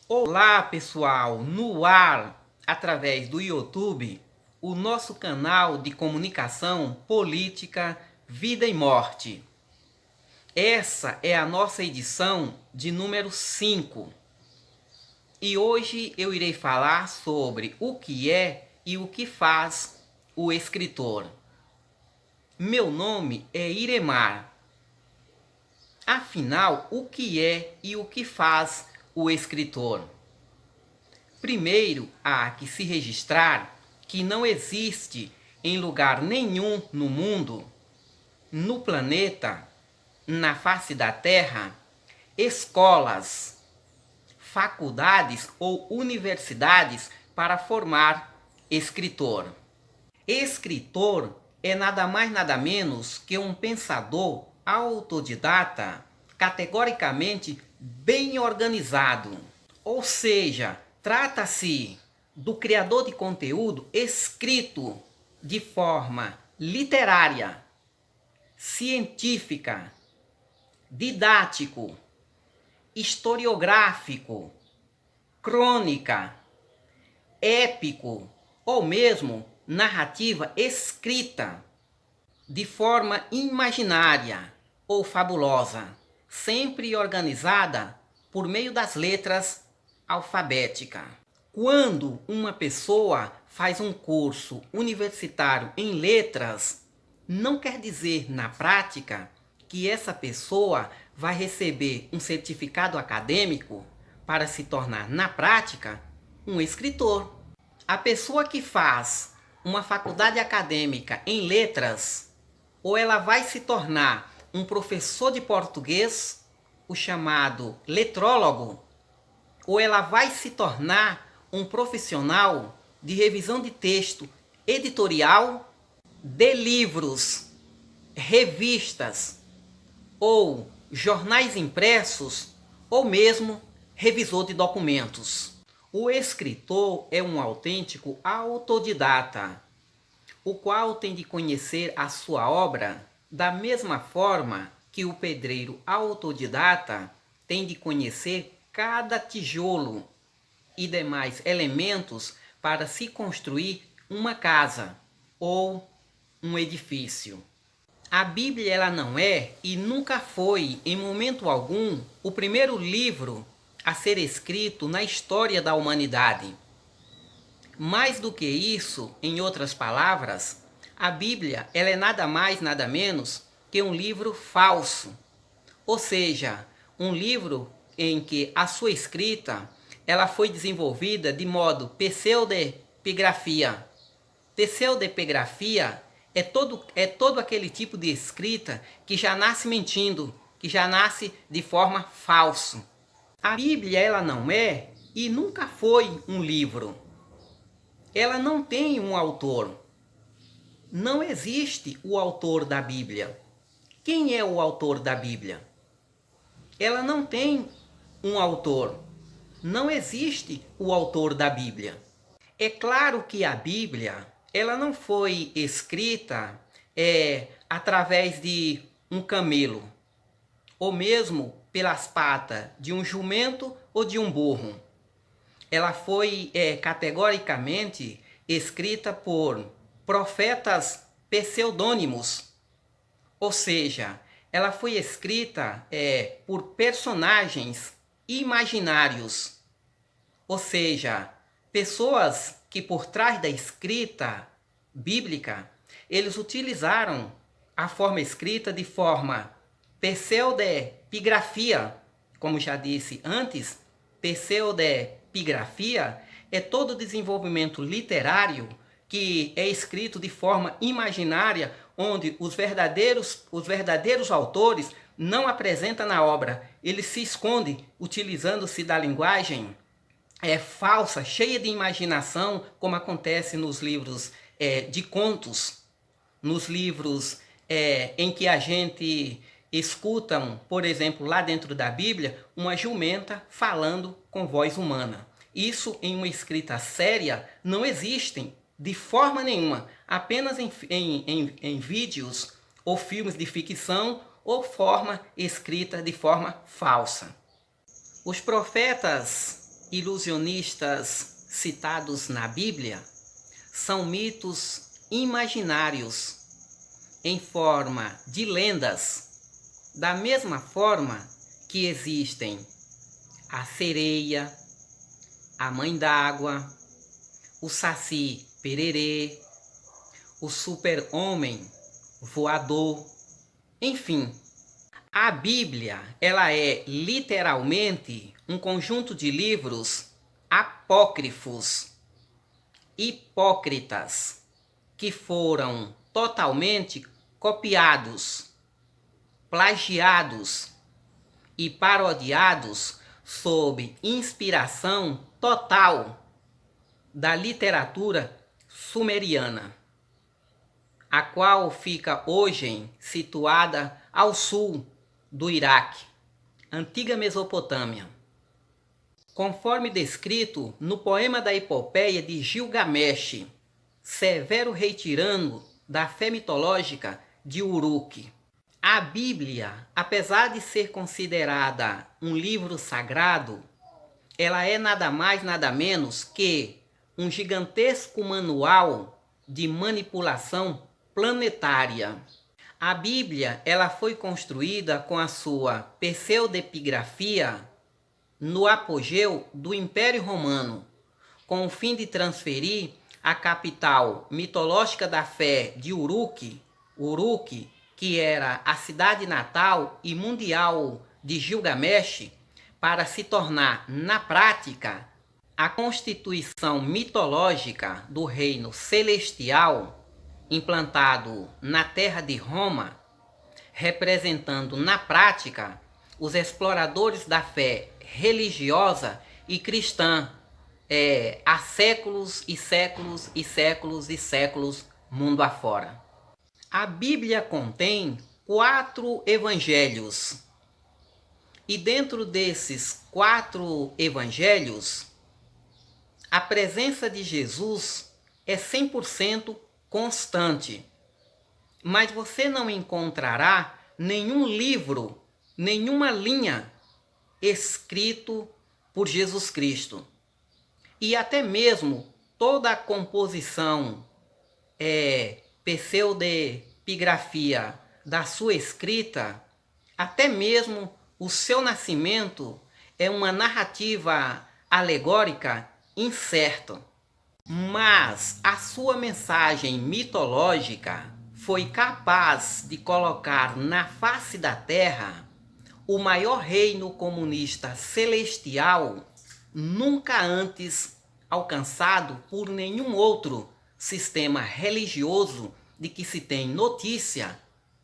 Olá pessoal, no ar, através do YouTube, o nosso canal de comunicação política Vida e Morte. Essa é a nossa edição de número 5. E hoje eu irei falar sobre o que é e o que faz o escritor. Meu nome é Iremar. Afinal, o que é e o que faz o escritor? Primeiro, há que se registrar que não existe em lugar nenhum no mundo, no planeta, na face da Terra, escolas, faculdades ou universidades para formar escritor. Escritor é nada mais nada menos que um pensador autodidata, categoricamente bem organizado. Ou seja, trata-se do criador de conteúdo escrito de forma literária, científica, didático, historiográfico, crônica, épico ou mesmo narrativa escrita de forma imaginária ou fabulosa, sempre organizada por meio das letras alfabéticas. Quando uma pessoa faz um curso universitário em letras, não quer dizer na prática que essa pessoa vai receber um certificado acadêmico para se tornar na prática um escritor. A pessoa que faz uma faculdade acadêmica em letras, ou ela vai se tornar um professor de português, o chamado letrólogo, ou ela vai se tornar um profissional de revisão de texto editorial de livros, revistas ou jornais impressos, ou mesmo revisor de documentos. O escritor é um autêntico autodidata, o qual tem de conhecer a sua obra da mesma forma que o pedreiro autodidata tem de conhecer cada tijolo e demais elementos para se construir uma casa ou um edifício. A Bíblia ela não é e nunca foi, em momento algum, o primeiro livro a ser escrito na história da humanidade. Mais do que isso, em outras palavras, a Bíblia ela é nada mais, nada menos que um livro falso. Ou seja, um livro em que a sua escrita ela foi desenvolvida de modo pseudepigrafia. Pseudepigrafia é todo aquele tipo de escrita que já nasce mentindo, que já nasce de forma falsa. A Bíblia ela não é e nunca foi um livro. Ela não tem um autor. Não existe o autor da Bíblia. Quem é o autor da Bíblia? Ela não tem um autor. Não existe o autor da Bíblia. É claro que a Bíblia ela não foi escrita através de um camelo, ou mesmo pelas patas de um jumento ou de um burro. Ela foi categoricamente escrita por profetas pseudônimos, ou seja, ela foi escrita por personagens imaginários, ou seja, pessoas que por trás da escrita bíblica, eles utilizaram a forma escrita de forma pseudepigrafia, como já disse antes, pseudepigrafia é todo o desenvolvimento literário que é escrito de forma imaginária, onde os verdadeiros autores não apresentam na obra, eles se escondem utilizando-se da linguagem falsa, cheia de imaginação, como acontece nos livros de contos, nos livros em que a gente escutam, por exemplo, lá dentro da Bíblia, uma jumenta falando com voz humana. Isso em uma escrita séria não existe de forma nenhuma, apenas em vídeos ou filmes de ficção ou forma escrita de forma falsa. Os profetas ilusionistas citados na Bíblia são mitos imaginários em forma de lendas, da mesma forma que existem a sereia, a mãe d'água, o saci pererê, o super-homem voador, enfim. A Bíblia, ela é literalmente um conjunto de livros apócrifos, hipócritas, que foram totalmente copiados, plagiados e parodiados sob inspiração total da literatura sumeriana, a qual fica hoje situada ao sul do Iraque, antiga Mesopotâmia. Conforme descrito no poema da epopeia de Gilgamesh, severo rei tirano da fé mitológica de Uruk. A Bíblia, apesar de ser considerada um livro sagrado, ela é nada mais nada menos que um gigantesco manual de manipulação planetária. A Bíblia, ela foi construída com a sua pseudepigrafia no apogeu do Império Romano, com o fim de transferir a capital mitológica da fé de Uruk, que era a cidade natal e mundial de Gilgamesh, para se tornar, na prática, a constituição mitológica do reino celestial implantado na terra de Roma, representando na prática os exploradores da fé religiosa e cristã há séculos e séculos e séculos e séculos mundo afora. A Bíblia contém 4 evangelhos. E dentro desses 4 evangelhos, a presença de Jesus é 100% constante. Mas você não encontrará nenhum livro, nenhuma linha escrito por Jesus Cristo. E até mesmo toda a composição pseudepigrafia da sua escrita, até mesmo o seu nascimento é uma narrativa alegórica incerta. Mas a sua mensagem mitológica foi capaz de colocar na face da Terra o maior reino comunista celestial nunca antes alcançado por nenhum outro sistema religioso de que se tem notícia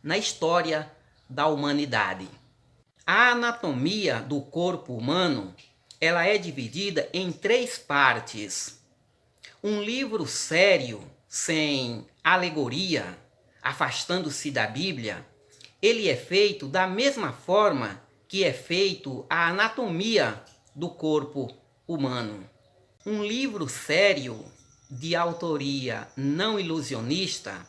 na história da humanidade. A anatomia do corpo humano, ela é dividida em 3 partes. Um livro sério, sem alegoria, afastando-se da Bíblia, ele é feito da mesma forma que é feito a anatomia do corpo humano. Um livro sério, de autoria não ilusionista,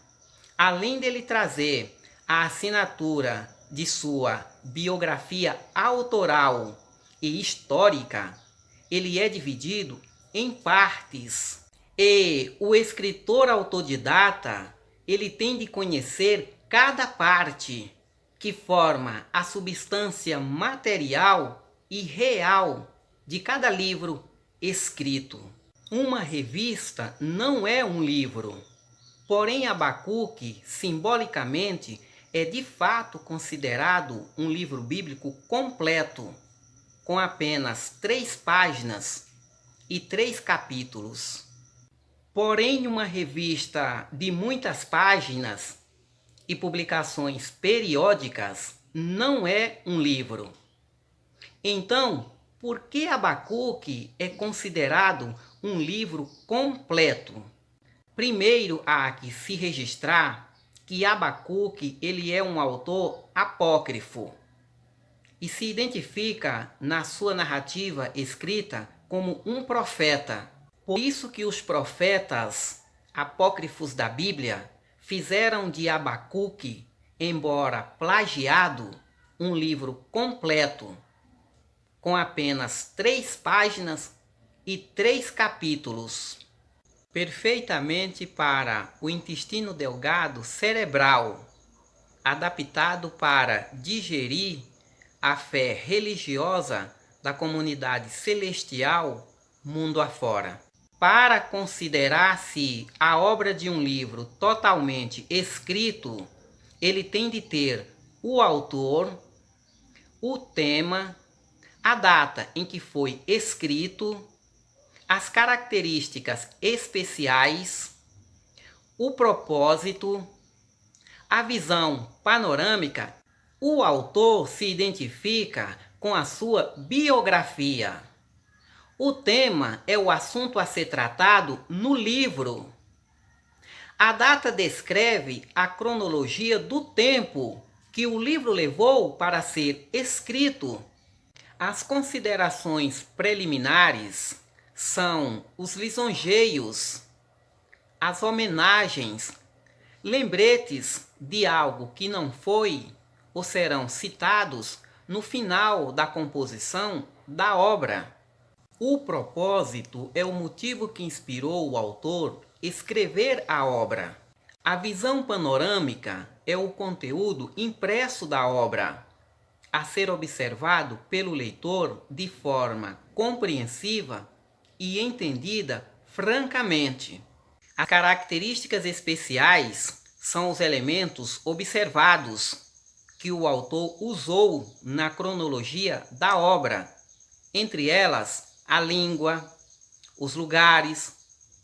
além dele trazer a assinatura de sua biografia autoral e histórica, ele é dividido em partes. E o escritor autodidata, ele tem de conhecer cada parte que forma a substância material e real de cada livro escrito. Uma revista não é um livro, porém Abacuque, simbolicamente, é de fato considerado um livro bíblico completo, com apenas 3 páginas e 3 capítulos. Porém, uma revista de muitas páginas e publicações periódicas não é um livro. Então, por que Abacuque é considerado um livro completo? Primeiro, há que se registrar que Abacuque ele é um autor apócrifo e se identifica na sua narrativa escrita como um profeta. Por isso que os profetas apócrifos da Bíblia fizeram de Abacuque, embora plagiado, um livro completo, com apenas 3 páginas e 3 capítulos, perfeitamente para o intestino delgado cerebral, adaptado para digerir a fé religiosa da comunidade celestial mundo afora. Para considerar-se a obra de um livro totalmente escrito, ele tem de ter o autor, o tema, a data em que foi escrito, as características especiais, o propósito, a visão panorâmica. O autor se identifica com a sua biografia. O tema é o assunto a ser tratado no livro. A data descreve a cronologia do tempo que o livro levou para ser escrito. As considerações preliminares são os lisonjeios, as homenagens, lembretes de algo que não foi ou serão citados no final da composição da obra. O propósito é o motivo que inspirou o autor escrever a obra. A visão panorâmica é o conteúdo impresso da obra, a ser observado pelo leitor de forma compreensiva e entendida francamente. As características especiais são os elementos observados que o autor usou na cronologia da obra, entre elas a língua, os lugares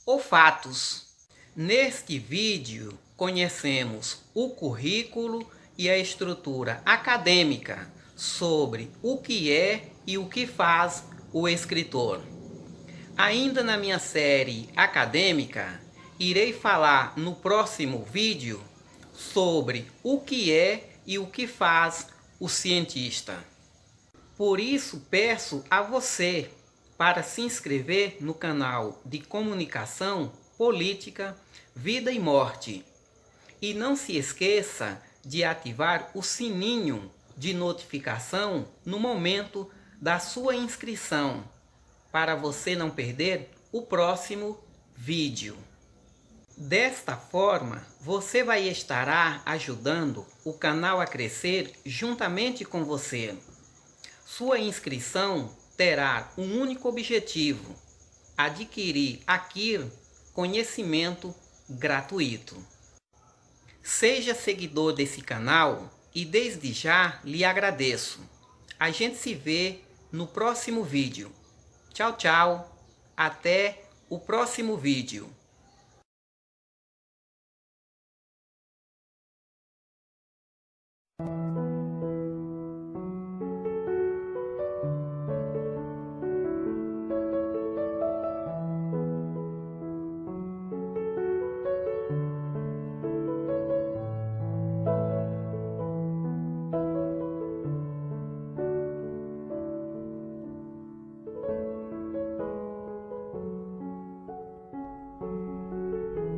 ou fatos. Neste vídeo conhecemos o currículo e a estrutura acadêmica sobre o que é e o que faz o escritor. Ainda na minha série acadêmica, irei falar no próximo vídeo sobre o que é e o que faz o cientista. Por isso peço a você para se inscrever no canal de comunicação, política, vida e morte. E não se esqueça de ativar o sininho de notificação no momento da sua inscrição, para você não perder o próximo vídeo. Desta forma, você vai estar ajudando o canal a crescer juntamente com você. Sua inscrição terá um único objetivo: adquirir aqui conhecimento gratuito. Seja seguidor desse canal e desde já lhe agradeço. A gente se vê no próximo vídeo. Tchau, tchau. Até o próximo vídeo.